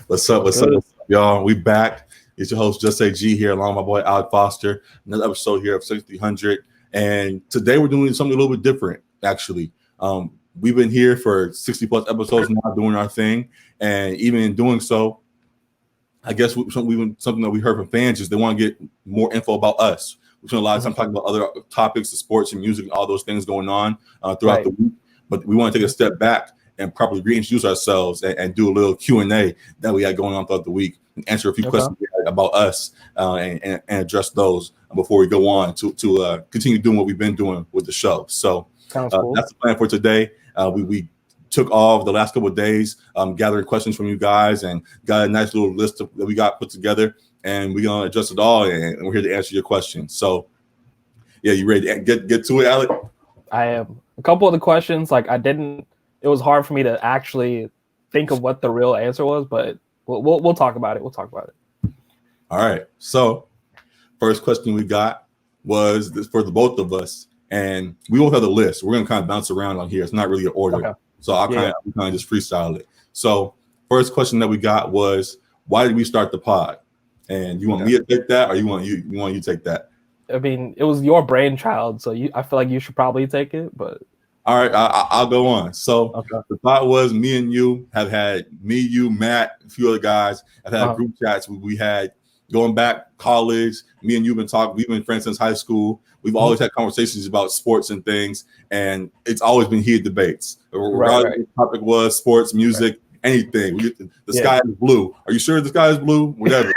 What's up, y'all? We back. It's your host, Just Say G here, along with my boy Alec Foster. Another episode here of 6300. And today we're doing something a little bit different, actually. We've been here for 60 plus episodes now doing our thing. And even in doing so, I guess something that we heard from fans is they want to get more info about us. We spent a lot of time talking about other topics, the sports and music, and all those things going on throughout the week. But we want to take a step back and properly reintroduce ourselves and do a little Q&A that we had going on throughout the week and answer a few questions about us and address those before we go on to continue doing what we've been doing with the show. So cool. That's the plan for today. We took off the last couple of days gathering questions from you guys and got a nice little list that we got put together, and we're going to address it all, and we're here to answer your questions. So, yeah, you ready to get to it, Alec? I am. A couple of the questions, it was hard for me to actually think of what the real answer was, but we'll talk about it. We'll talk about it. All right. So, first question we got was this for the both of us, and we both have the list. We're going to kind of bounce around on here. It's not really an order. Okay. So I'll kind of just freestyle it. So first question that we got was, why did we start the pod? And you want me to take that, or you want you to take that? I mean, it was your brainchild, so I feel like you should probably take it. But all right, I'll go on. So the thought was, me and you have had you, Matt, a few other guys have had group chats. We had going back college. Me and you've been talking. We've been friends since high school. We've always had conversations about sports and things, and it's always been heated debates. Regardless of what the topic was, sports, music, anything. The sky is blue. Are you sure the sky is blue? Whatever.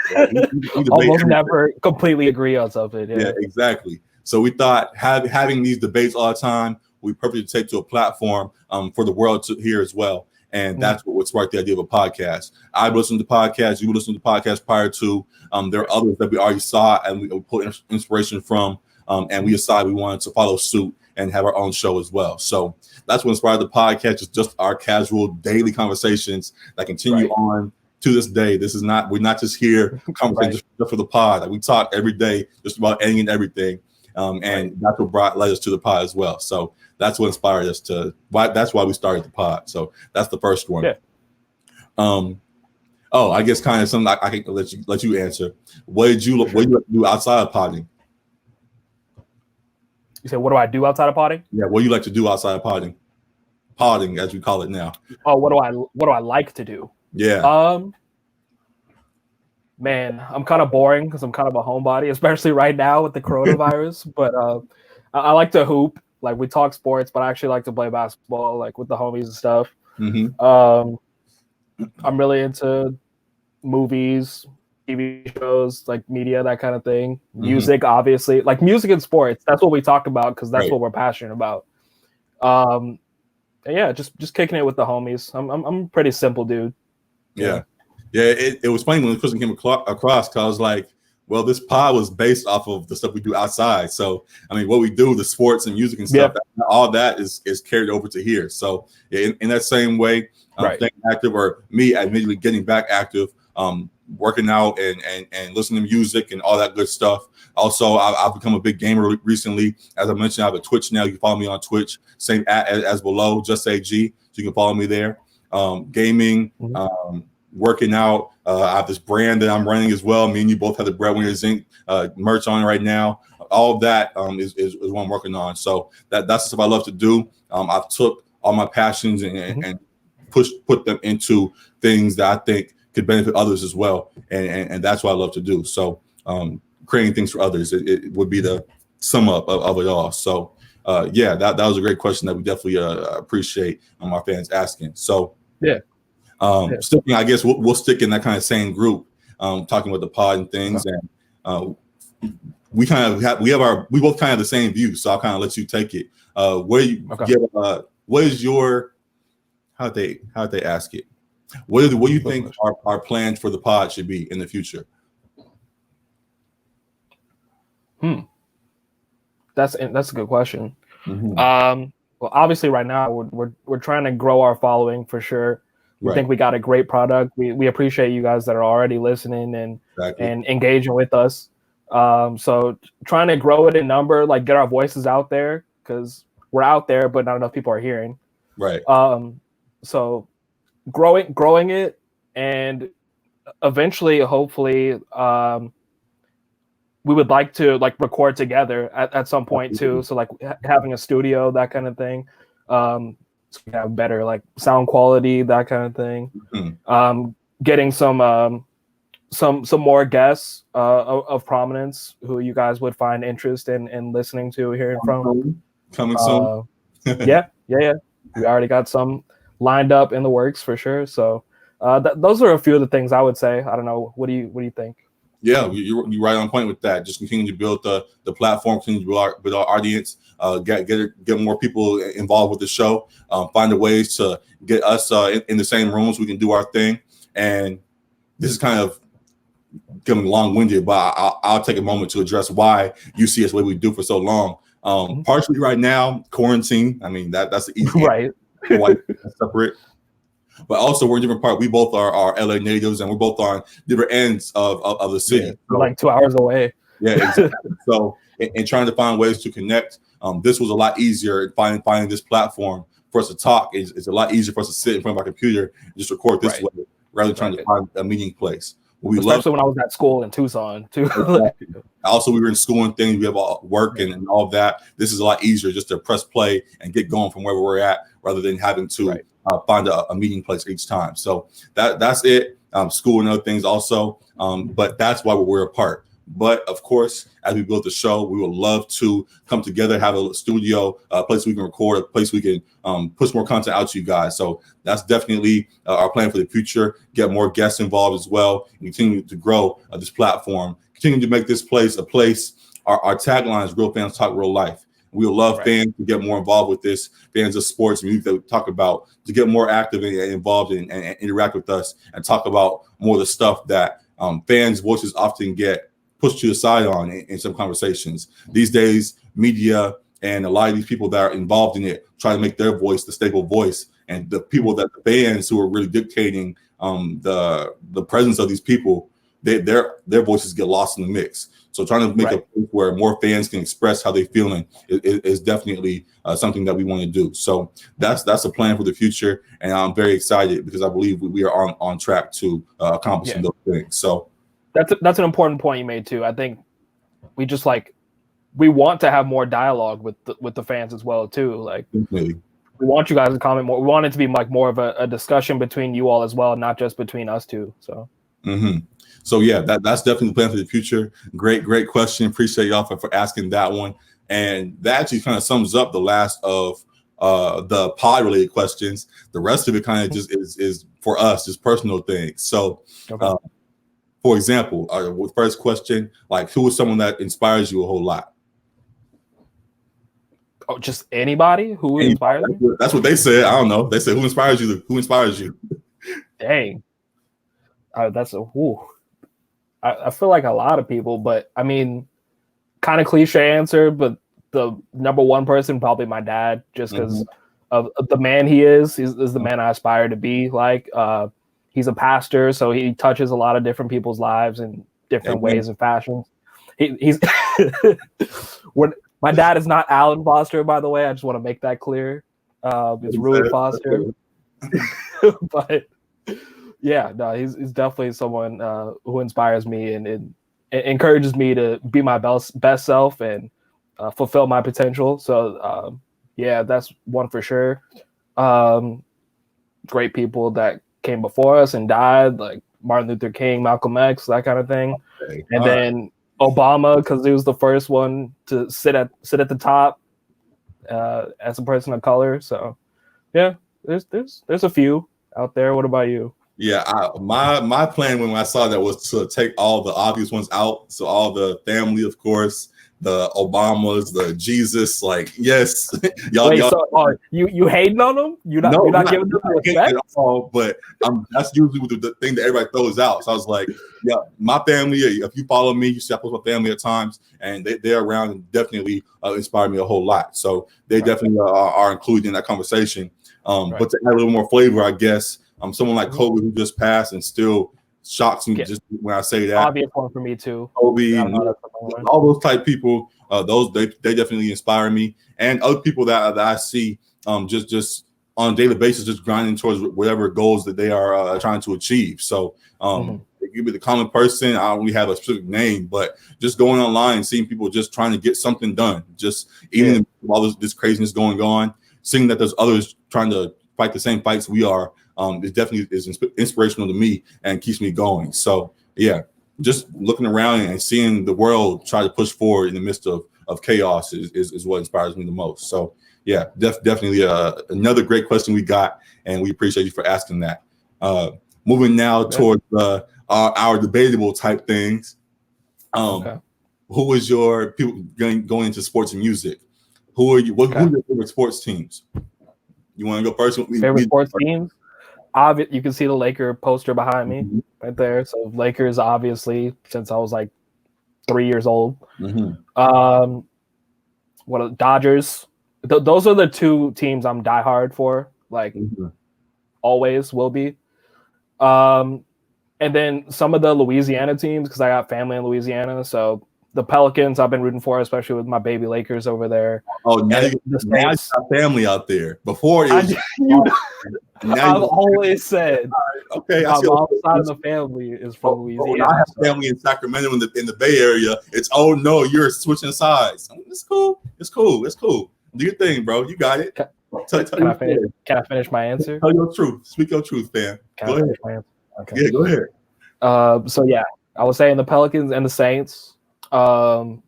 we almost never completely agree on something. Yeah, exactly. So we thought having these debates all the time, we purposely take to a platform for the world to hear as well. And that's what sparked the idea of a podcast. I've listened to podcasts. You listened to podcasts prior to. There are others that we already saw and we put inspiration from. And we decided we wanted to follow suit and have our own show as well. So that's what inspired the podcast. It's just our casual daily conversations that continue on to this day. We're not just here conversating just for the pod. Like, we talk every day just about anything and everything. And that's what led us to the pod as well. So that's what inspired us that's why we started the pod. So that's the first one. Yeah. I guess kind of something I can let you answer. What did you do outside of podding? You said, what do I do outside of podding? Yeah, what do you like to do outside of podding? Podding, as we call it now. Oh, what do I like to do? Yeah. Man, I'm kind of boring because I'm kind of a homebody, especially right now with the coronavirus. But I like to hoop. Like, we talk sports, but I actually like to play basketball, like with the homies and stuff. I'm really into movies, TV shows, like media, that kind of thing. Music, obviously, like music and sports. That's what we talk about because that's what we're passionate about. And yeah, just kicking it with the homies. I'm a pretty simple dude. Yeah. It was funny when the question came across because I was like, well, this pod was based off of the stuff we do outside. So I mean, what we do, the sports and music and stuff, all that is carried over to here. So in that same way, staying active, or me admittedly getting back active. Working out and listening to music and all that good stuff. Also, I've become a big gamer recently. As I mentioned, I have a Twitch now. You can follow me on Twitch, same as below, Just Say G. So you can follow me there. Gaming, working out. I have this brand that I'm running as well. Me and you both have the Breadwinners Inc. Merch on right now. All of that is what I'm working on. So that's the stuff I love to do. I've took all my passions and put them into things that I think could benefit others as well, and that's what I love to do. So creating things for others, it would be the sum up of it all. So that was a great question that we definitely appreciate our fans asking. So sticking, I guess we'll stick in that kind of same group, talking about the pod and things, and we both kind of the same view. So I'll kind of let you take it. What is your how'd they ask it? What do you think our plans for the pod should be in the future? That's a good question. Well, obviously, right now we're trying to grow our following for sure. We think we got a great product. We appreciate you guys that are already listening and engaging with us. So trying to grow it in number, like get our voices out there, because we're out there, but not enough people are hearing. Right. So growing it, and eventually, hopefully, we would like to like record together at some point too. So like having a studio, that kind of thing. So we have better like sound quality, that kind of thing. Mm-hmm. Getting some more guests of prominence who you guys would find interest in listening to, hearing from. Coming soon. Yeah. We already got some lined up in the works for sure. So those are a few of the things I would say. I don't know. What do you think? Yeah, you're right on point with that. Just continue to build the platform, continue to build our audience, get more people involved with the show, find the ways to get us in the same rooms. We can do our thing. And this is kind of becoming long-winded, but I'll take a moment to address why you see us the way we do for so long. Partially right now, quarantine. I mean, that's the easy right. Separate. But also, we're in different parts. We both are LA natives, and we're both on different ends of the city. Yeah, we're like 2 hours away. Yeah, exactly. So, in trying to find ways to connect, this was a lot easier. Finding this platform for us to talk is a lot easier for us to sit in front of our computer and just record this way, rather than trying to find a meeting place. Especially when I was at school in Tucson too. Exactly. Also, we were in school and things. We have all work and all of that. This is a lot easier just to press play and get going from where we're at, rather than having to find a meeting place each time. So that's it. School and other things also. But that's why we're apart. But of course, as we build the show, we would love to come together, have a studio, a place we can record, a place we can push more content out to you guys. So that's definitely our plan for the future. Get more guests involved as well, and continue to grow this platform. Continue to make this place a place. Our tagline is "Real Fans Talk Real Life." We would love fans to get more involved with this, fans of sports, music that we talk about, to get more active and involved and interact with us and talk about more of the stuff that fans' voices often get pushed to the side on in some conversations. These days, media and a lot of these people that are involved in it try to make their voice the stable voice, and the people that the fans who are really dictating the presence of these people, their voices get lost in the mix. So trying to make a place where more fans can express how they're feeling is definitely something that we want to do. So that's a plan for the future, and I'm very excited because I believe we are on track to accomplishing those things. So that's an important point you made too. I think we want to have more dialogue with the fans as well too. Like definitely. We want you guys to comment more. We want it to be like more of a discussion between you all as well, not just between us two. So. Mm-hmm. So yeah, that's definitely the plan for the future. Great question. Appreciate y'all for asking that one. And that actually kind of sums up the last of the pod related questions. The rest of it kind of just is for us, just personal things. So for example, with first question, like who is someone that inspires you a whole lot? Oh, just anybody who inspires you? That's what they said. I don't know. They said who inspires you? Who inspires you? Dang. That's a whoo. I feel like a lot of people, but I mean, kind of cliche answer, but the number one person, probably my dad, just because of the man he is. He's the man I aspire to be like. He's a pastor, so he touches a lot of different people's lives in different ways and fashions. He's my dad is not Alan Foster, by the way. I just want to make that clear. It's Rui Foster. But yeah, no, he's definitely someone who inspires me and encourages me to be my best self and fulfill my potential. So yeah, that's one for sure. Great people that came before us and died, like Martin Luther King, Malcolm X, that kind of thing. Okay. And then Obama, because he was the first one to sit at the top as a person of color. So yeah, there's a few out there. What about you? Yeah, my plan when I saw that was to take all the obvious ones out. So all the family, of course, the Obamas, the Jesus, like yes, y'all. Wait, so you hating on them? You're not giving them respect? At all, but that's usually the thing that everybody throws out. So I was like, yeah, my family. If you follow me, you see I post my family at times, and they're around and definitely inspire me a whole lot. So they definitely are included in that conversation. But to add a little more flavor, I guess. Someone like Kobe who just passed and still shocks me just when I say that. Obvious one for me too. Kobe and all those type people, they definitely inspire me, and other people that I see just on a daily basis, just grinding towards whatever goals that they are trying to achieve. So it could be the common person. I don't really have a specific name, but just going online and seeing people just trying to get something done, just even while this craziness going on, seeing that there's others trying to fight the same fights we are, it definitely is inspirational to me and keeps me going. So yeah, just looking around and seeing the world try to push forward in the midst of chaos is what inspires me the most. So yeah, definitely another great question we got, and we appreciate you for asking that. Moving now towards our debatable type things. Who is your people going into sports and music? Who are you? Who are your favorite sports teams? You want to go first? Favorite sports teams? You can see the Laker poster behind me right there. So Lakers, obviously, since I was like 3 years old. Dodgers? Those are the two teams I'm diehard for. Like always will be. And then some of the Louisiana teams, because I got family in Louisiana. So the Pelicans I've been rooting for, especially with my baby Lakers over there. Oh, now you got family out there. Before it was, I've always said, okay, my mom's side of the family is from Louisiana. I have family in Sacramento in the Bay Area. It's no, you're switching sides. It's cool. Do your thing, bro. You got it. Can I finish my answer? Tell your truth. Speak your truth, fam. Go ahead. My answer? Okay. Yeah, go ahead. So yeah, I was saying the Pelicans and the Saints. And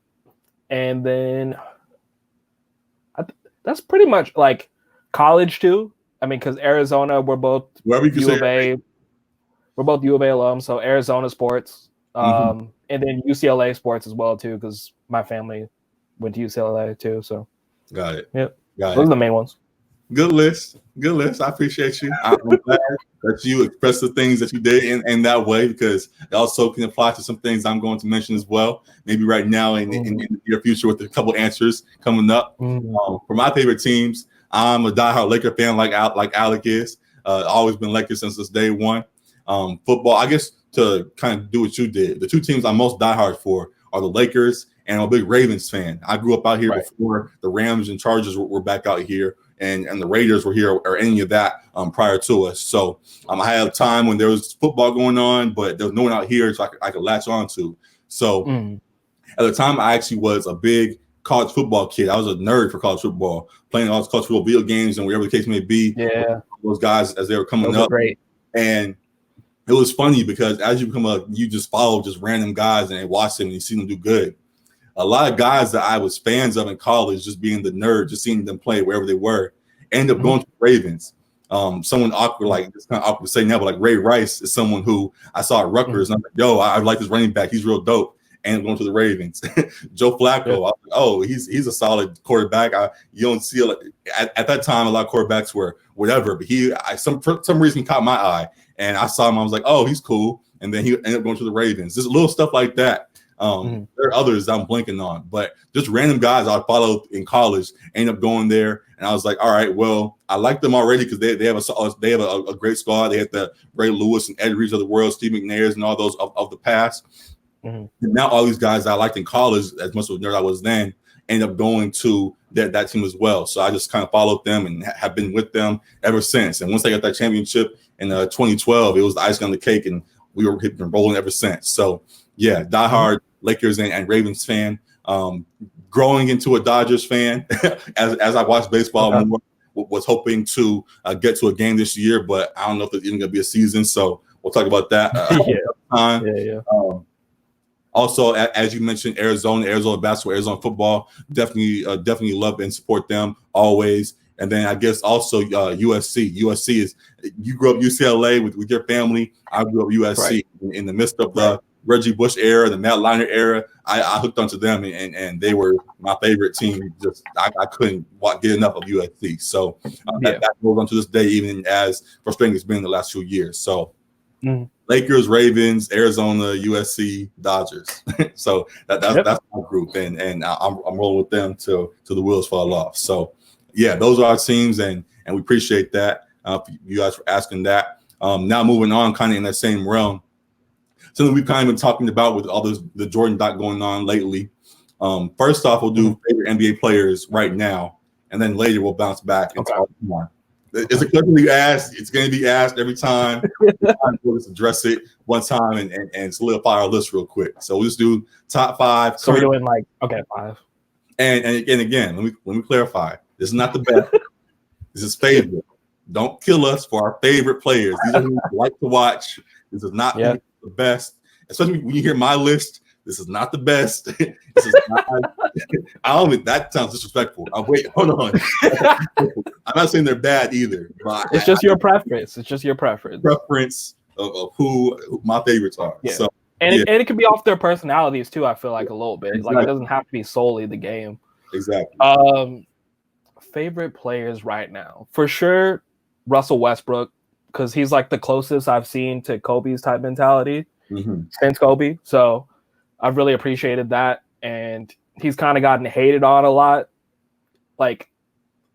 then that's pretty much like college too. I mean, because Arizona, we're both U of A. We're both U of A alums, so Arizona sports, and then UCLA sports as well too, because my family went to UCLA too. So got it. Yep. Those are the main ones. Good list. I appreciate you. I'm glad that you expressed the things that you did in that way, because it also can apply to some things I'm going to mention as well. Maybe right now in the near future with a couple answers coming up. For my favorite teams, I'm a diehard Laker fan like Alec is. Always been Lakers since this day one. Football, I guess to kind of do what you did, the two teams I'm most diehard for are the Lakers, and I'm a big Ravens fan. I grew up out here before the Rams and Chargers were back out here. And the Raiders were here or any of that prior to us. So I had a time when there was football going on, but there was no one out here so I could latch on to. So at the time, I actually was a big college football kid. I was a nerd for college football, playing all those college football video games and whatever the case may be. Yeah, those guys as they were coming up. Great. And it was funny because as you become you just follow just random guys and watch them and you see them do good. A lot of guys that I was fans of in college, just being the nerd, just seeing them play wherever they were, ended up going to the Ravens. Someone awkward, like it's kind of awkward to say now, but like Ray Rice is someone who I saw at Rutgers. And I'm like, yo, I like this running back. He's real dope. And going to the Ravens. Joe Flacco, I was like, oh, he's a solid quarterback. You don't see at that time a lot of quarterbacks were whatever, but for some reason he caught my eye, and I saw him. I was like, oh, he's cool. And then he ended up going to the Ravens. There's little stuff like that. There are others I'm blanking on, but just random guys I followed in college end up going there, and I was like, all right, well, I like them already because they have a great squad. They had the Ray Lewis and Ed Reeds of the world, Steve McNairs, and all those of the past. And now all these guys I liked in college, as much of a nerd I was then, end up going to that team as well. So I just kind of followed them and have been with them ever since. And once they got that championship in 2012, it was the icing on the cake, and we were hitting and rolling ever since. So yeah, diehard Lakers and Ravens fan. Growing into a Dodgers fan as I watched baseball more, was hoping to get to a game this year, but I don't know if there's even going to be a season. So we'll talk about that. Also, as you mentioned, Arizona basketball, Arizona football, definitely love and support them always. And then I guess also USC. USC is, you grew up UCLA with your family. I grew up USC in the midst of the Reggie Bush era, the Matt Leinart era. I hooked onto them, and they were my favorite team. Just I couldn't get enough of USC. So that goes on to this day, even as frustrating it's been the last few years. So Lakers, Ravens, Arizona, USC, Dodgers. So that's my group, and I'm rolling with them till the wheels fall off. So yeah, those are our teams, and we appreciate that. You guys for asking that. Now moving on, kind of in that same realm. Something we've kind of been talking about with all the Jordan doc going on lately. First off, we'll do favorite NBA players right now, and then later we'll bounce back and talk more. It's a question you ask. It's going to be asked every time. We'll just address it one time and solidify our list real quick. So we'll just do top 5. So we're doing like 5. And again, let me clarify. This is not the best. This is favorite. Don't kill us for our favorite players. These are who we like to watch. This is not the best. Especially when you hear my list. This is not the best. This is not. I don't think that sounds disrespectful. Wait, hold on. I'm not saying they're bad either. But it's just your preference. It's just your preference. Preference of who my favorites are. Yeah. So, it can be off their personalities too. I feel like a little bit. Exactly. Like it doesn't have to be solely the game. Exactly. Favorite players right now, for sure, Russell Westbrook, because he's like the closest I've seen to Kobe's type mentality since Kobe. So I've really appreciated that, and he's kind of gotten hated on a lot, like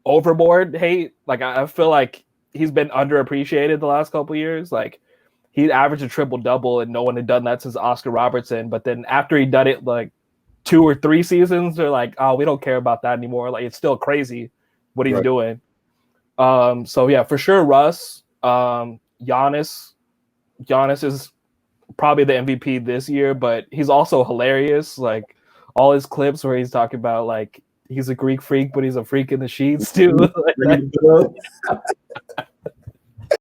overboard hate. Like I feel like he's been underappreciated the last couple of years. Like he averaged a triple-double, and no one had done that since Oscar Robertson. But then after he done it like 2 or 3 seasons, they're like, oh, we don't care about that anymore. Like it's still crazy what he's doing. So yeah, for sure, Russ. Giannis is probably the MVP this year, but he's also hilarious. Like all his clips where he's talking about like he's a Greek freak, but he's a freak in the sheets too.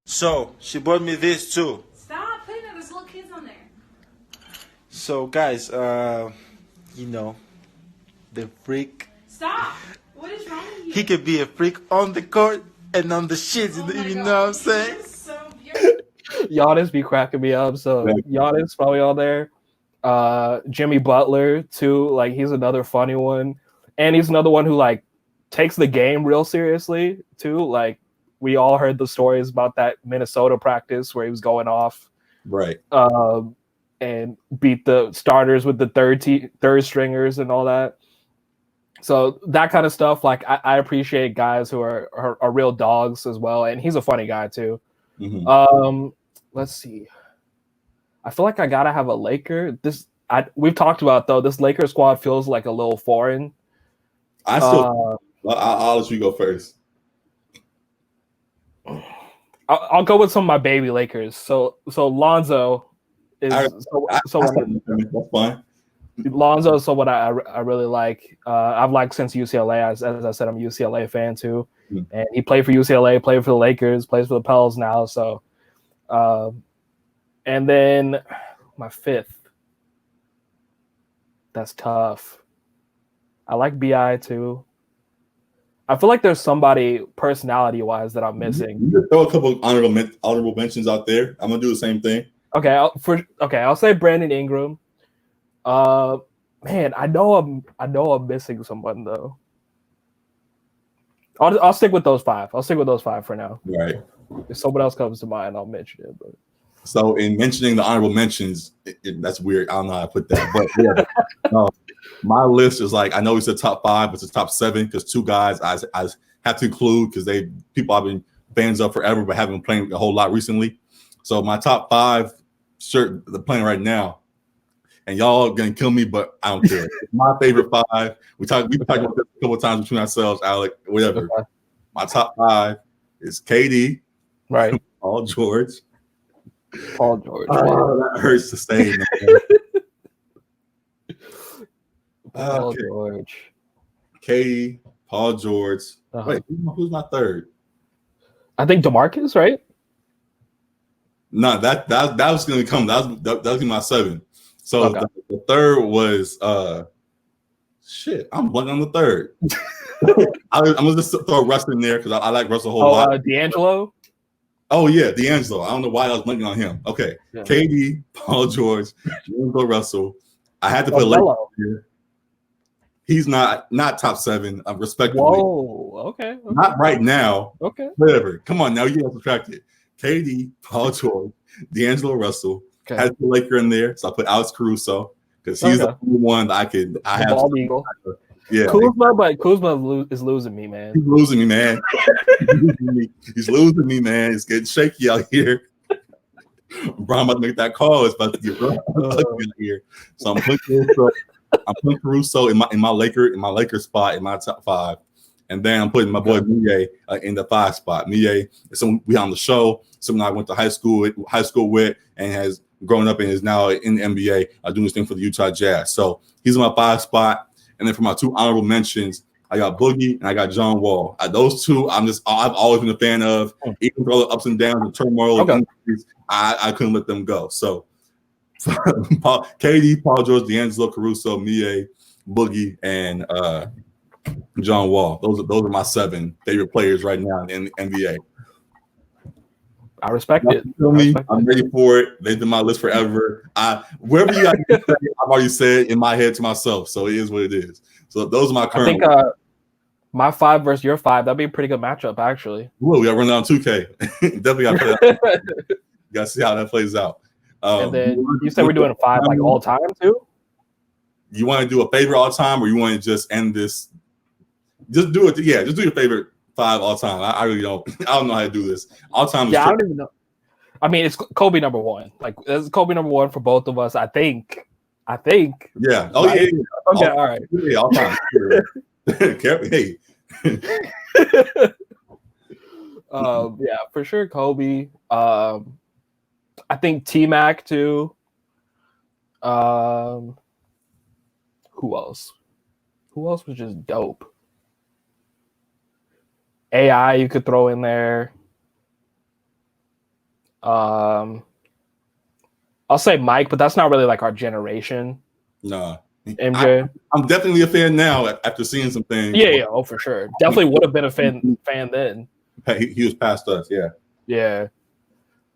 So she bought me this too. Stop putting it. There's little kids on there. So guys, you know, the freak. Stop. What is wrong with you? He could be a freak on the court and on the shit. You know what I'm saying? So beautiful. Giannis be cracking me up. So Giannis probably on there. Jimmy Butler too. Like he's another funny one, and he's another one who like takes the game real seriously too. Like we all heard the stories about that Minnesota practice where he was going off, and beat the starters with the third stringers and all that. So that kind of stuff. Like I appreciate guys who are real dogs as well, and he's a funny guy too. Let's see. I feel like I gotta have a Laker. We've talked about though. This Laker squad feels like a little foreign. I'll let you go first. I'll go with some of my baby Lakers. So Lonzo is that's fine. Lonzo is someone I really like. I've liked since UCLA. As I said, I'm a UCLA fan too, and he played for UCLA, played for the Lakers, plays for the Pels now. So. And then my 5th. That's tough. I like BI too. I feel like there's somebody personality-wise that I'm missing. You can throw a couple honorable mentions out there. I'm gonna do the same thing. Okay, I'll say Brandon Ingram. Man, I know I'm missing someone though. I'll stick with those 5. I'll stick with those 5 for now. Right. If someone else comes to mind, I'll mention it. But so in mentioning the honorable mentions, that's weird. I don't know how to put that, but my list is like I know it's a top 5, but it's a top 7 because 2 guys I have to include because people I've been fans of forever, but haven't been playing a whole lot recently. So my top 5, sure, they're playing right now, and y'all are gonna kill me, but I don't care. It's my favorite 5. We've talked about this a couple of times between ourselves, Alec, whatever. Okay. My top 5 is KD, right? Paul George. Oh, that hurts to say. Paul George, KD, Paul George. Wait, who's my 3rd? I think DeMarcus, right? No, that was going to come. That was gonna be my 7. So the 3rd was shit. I'm blanking on the 3rd. I'm gonna just throw Russ in there because I like Russ a whole lot. D'Angelo. Oh yeah, D'Angelo. I don't know why I was blanking on him. Okay, KD, Paul George, D'Angelo Russell. I had to put Lakers here. He's not top 7. Respectably. Whoa. Okay. Not right now. Okay. Whatever. Come on now. You have subtracted KD, Paul George, D'Angelo Russell. I had to put Laker in there, so I put Alex Caruso because he's the only one that I have. Bald Eagle. Yeah. Kuzma is losing me, man. He's losing me, man. He's losing me, man. It's getting shaky out here. Brian about to make that call. It's about to get real ugly out here. So I'm putting Caruso in my Laker spot in my top 5, And then I'm putting my boy Mie in the 5 spot. Mie is someone we on the show, someone I went to high school with, and has grown up and is now in the NBA doing this thing for the Utah Jazz. So he's in my 5 spot. And then for my 2 honorable mentions, I got Boogie and I got John Wall. Those two, I've always been a fan of. Even through all the ups and downs and turmoil, I couldn't let them go. So KD, Paul George, D'Angelo, Caruso, Mie, Boogie, and John Wall. Those are my 7 favorite players right now in the NBA. I respect it. I'm ready for it. They've been my list forever. Wherever you guys say, I've already said in my head to myself. So it is what it is. So those are my current. I think my 5 versus your 5, that'd be a pretty good matchup, actually. Well, we got to run down 2K. Definitely got to play that. You got to see how that plays out. And then you said we're doing a 5 like all time too. You want to do a favorite all time, or you want to just end this? Just do it. Yeah, just do your favorite 5 all time. I really don't. I don't know how to do this. All time. Yeah, I don't even know. I mean, it's Kobe number 1. Like, it's Kobe number 1 for both of us. I think. Yeah. Oh yeah. Okay. All right. Yeah. All time. Hey. Yeah, for sure, Kobe. I think T-Mac too. Who else? Who else was just dope? AI you could throw in there. I'll say Mike, but that's not really like our generation. No. MJ. I'm definitely a fan now after seeing some things. Yeah, oh for sure. Definitely would have been a fan then. He was past us, yeah. Yeah.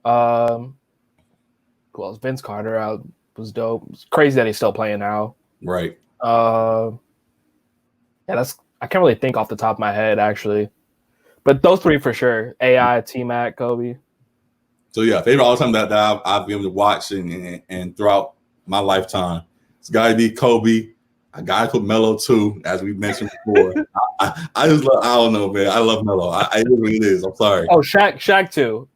Who else? Vince Carter was dope. It's crazy that he's still playing now. Right. Yeah, I can't really think off the top of my head actually. But those 3 for sure. AI, T-Mac, Kobe. So yeah, favorite all time that I've been able to watch and throughout my lifetime. It's gotta be Kobe. I gotta put Melo too, as we mentioned before. I just love, I don't know, man. I love Melo. It really is. I'm sorry. Oh, Shaq too.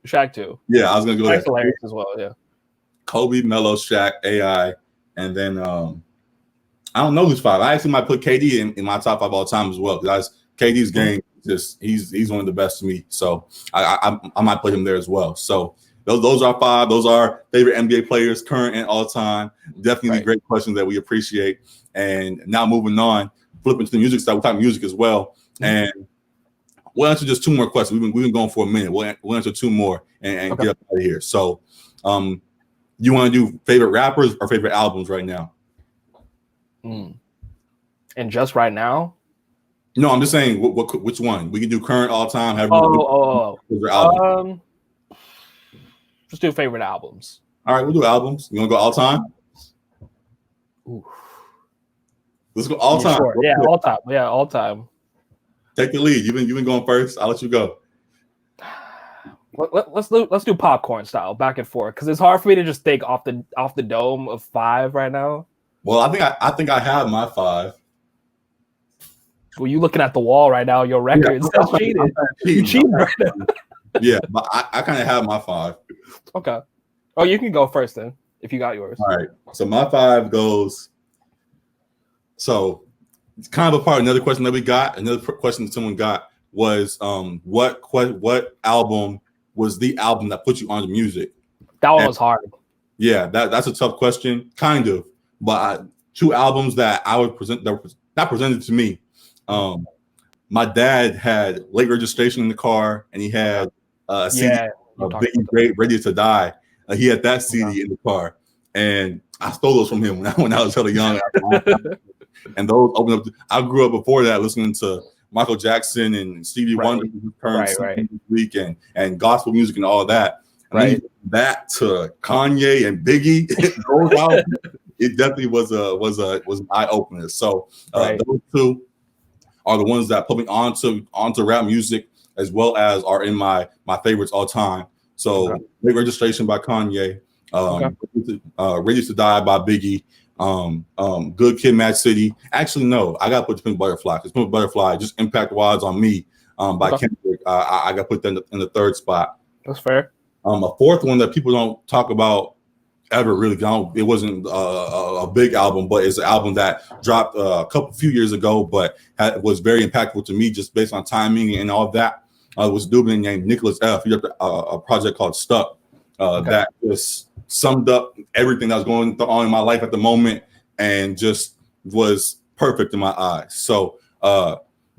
Yeah, I was gonna go there. Shaq's hilarious as well, yeah. Kobe, Melo, Shaq, AI, and then I don't know who's 5. I actually might put KD in my top 5 all time as well, because KD's game just he's one of the best to me. So I might put him there as well. So those are 5. Those are favorite NBA players, current and all time. Definitely great questions that we appreciate. And now moving on, flipping to the music side, we're talking music as well. And we'll answer just 2 more questions. We've been going for a minute. We'll answer 2 more and get out of here. So you want to do favorite rappers or favorite albums right now? And just right now? No, I'm just saying which one. We can do current, all time. Just do favorite albums. All right, we'll do albums. You want to go all time? Ooh. Let's go all time. Sure. Yeah, all time. Yeah, all time. Take the lead. You've been going first. I'll let you go. Let's do popcorn style, back and forth, because it's hard for me to just think off the dome of 5 right now. Well, I think I have my 5. Well, you looking at the wall right now, your records. That's cheated. You cheating right now. Yeah, but I kind of have my 5. Okay. Oh, you can go first then, if you got yours. All right. So my 5 goes. So it's kind of a part. Another question that we got. Another question that someone got was, what album was the album that put you on the music? That one was hard. Yeah, that's a tough question, kind of. But 2 albums that I would present that were not presented to me. My dad had Late Registration in the car, and he had a CD of Biggie Great Ready to Die. He had that CD in the car, and I stole those from him when I was hella young. And those opened up. I grew up before that listening to Michael Jackson and Stevie Wonder, week and gospel music and all that. And then back to Kanye and Biggie. Those albums, it definitely was an eye opener. So those 2 are the ones that put me onto rap music, as well as are in my favorites all time. So Late Registration by Kanye, Ready to Die by Biggie, Good Kid, Mad City. Actually, no, I got to put Pink Butterfly, because Pink Butterfly just impact-wise on me by Kendrick. I got to put that in the 3rd spot. That's fair. A 4th one that people don't talk about ever really gone. It wasn't a big album, but it's an album that dropped few years ago, but was very impactful to me just based on timing and all of that. It was a dude named Nicholas F. He had a project called Stuck that just summed up everything that was going on in my life at the moment and just was perfect in my eyes. So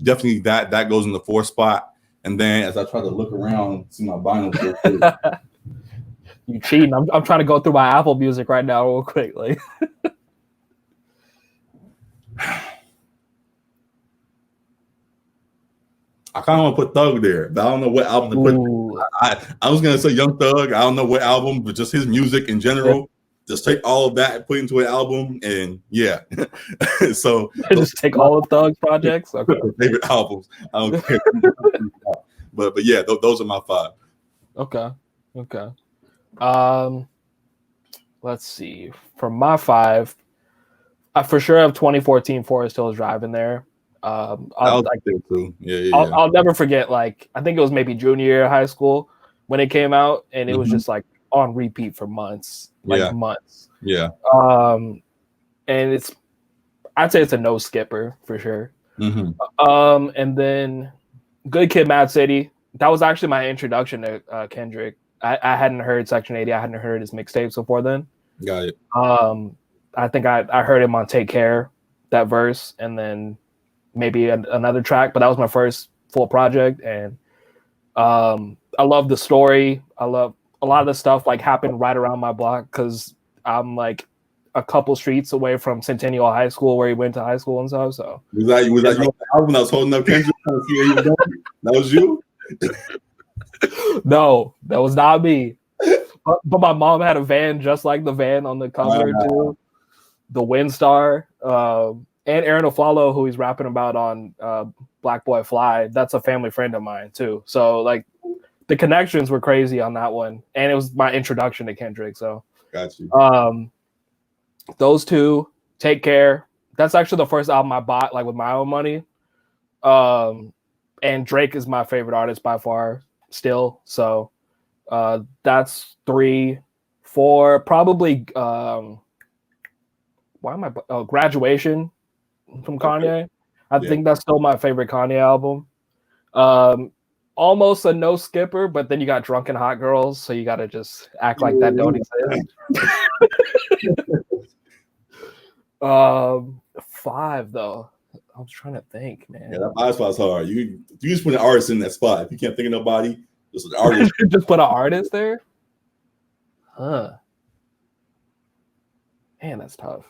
definitely that goes in the 4th spot. And then as I try to look around, see my vinyl. You cheating. I'm trying to go through my Apple Music right now real quick. Like I kind of want to put Thug there, but I don't know what album to put. I was gonna say Young Thug. I don't know what album, but just his music in general. Just take all of that and put into an album, and yeah. So just take all of Thug's projects. Okay. Favorite albums. I don't care. but yeah, those are my 5. Okay. Let's see. For my 5, I for sure have 2014 Forest Hills Drive in there. I'll never forget. Like I think it was maybe junior year of high school when it came out, and it was just like on repeat for months, months. Yeah. And I'd say it's a no skipper for sure. And then Good Kid, Mad City. That was actually my introduction to Kendrick. I hadn't heard Section 80. I hadn't heard his mixtapes before then. Got it. I think I heard him on Take Care, that verse, and then maybe another track, but that was my first full project. And I love the story. I love a lot of the stuff like happened right around my block because I'm like a couple streets away from Centennial High School where he went to high school and stuff. So was that you when I was holding up Kendrick trying to see where he was going? That was you? No, that was not me. But my mom had a van just like the van on the cover too. The Windstar. And Aaron Aflalo, who he's rapping about on Black Boy Fly, that's a family friend of mine too. So like the connections were crazy on that one. And it was my introduction to Kendrick. So got you. Those 2, Take Care. That's actually the first album I bought like with my own money. And Drake is my favorite artist by far still. So that's 3, 4, probably Graduation from Kanye. I think that's still my favorite Kanye album. Almost a no skipper, but then you got Drunken Hot Girls, so you got to just act like that don't exist. 5 though. I was trying to think, man. Yeah, that 5 spot's hard. You just put an artist in that spot. If you can't think of nobody, just an artist. Just put an artist there? Huh. Man, that's tough.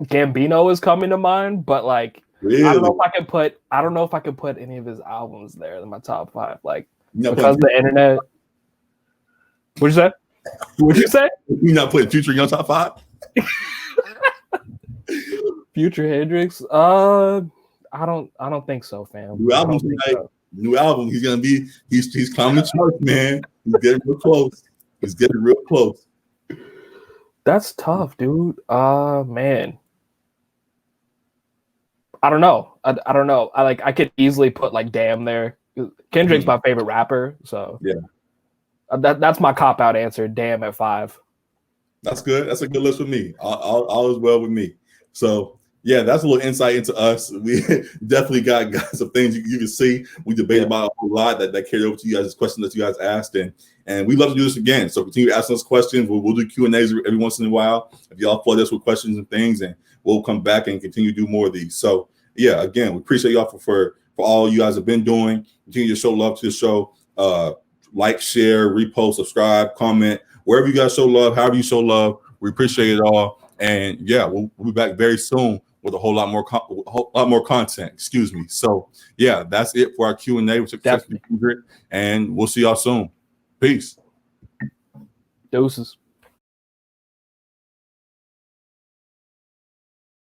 Gambino is coming to mind, but like really? I don't know if I can put any of his albums there in my top 5. Like because of the internet. What'd you say? What'd you say? You're not putting Future in your top 5? Future Hendrix? I don't think so, fam. New album. He's gonna be. He's climbing the charts, man. He's getting real close. He's getting real close. That's tough, dude. Man. I don't know. I don't know. I could easily put like Damn there. Kendrick's my favorite rapper, so yeah. That's my cop out answer. Damn at 5. That's good. That's a good list for me. All is well with me. So yeah, that's a little insight into us. We definitely got some things you can see. We debated about a whole lot that carried over to you guys' questions that you guys asked, and we love to do this again. So continue asking us questions. We'll do Q&As every once in a while. If y'all flood us with questions and things, and we'll come back and continue to do more of these. So yeah, again, we appreciate y'all for all you guys have been doing. Continue to show love to the show. Like, share, repost, subscribe, comment, wherever you guys show love, however you show love. We appreciate it all. And yeah, we'll be back very soon with a whole lot more content. Excuse me. So yeah, that's it for our Q&A with Kendrick, and we'll see y'all soon. Peace. Doses.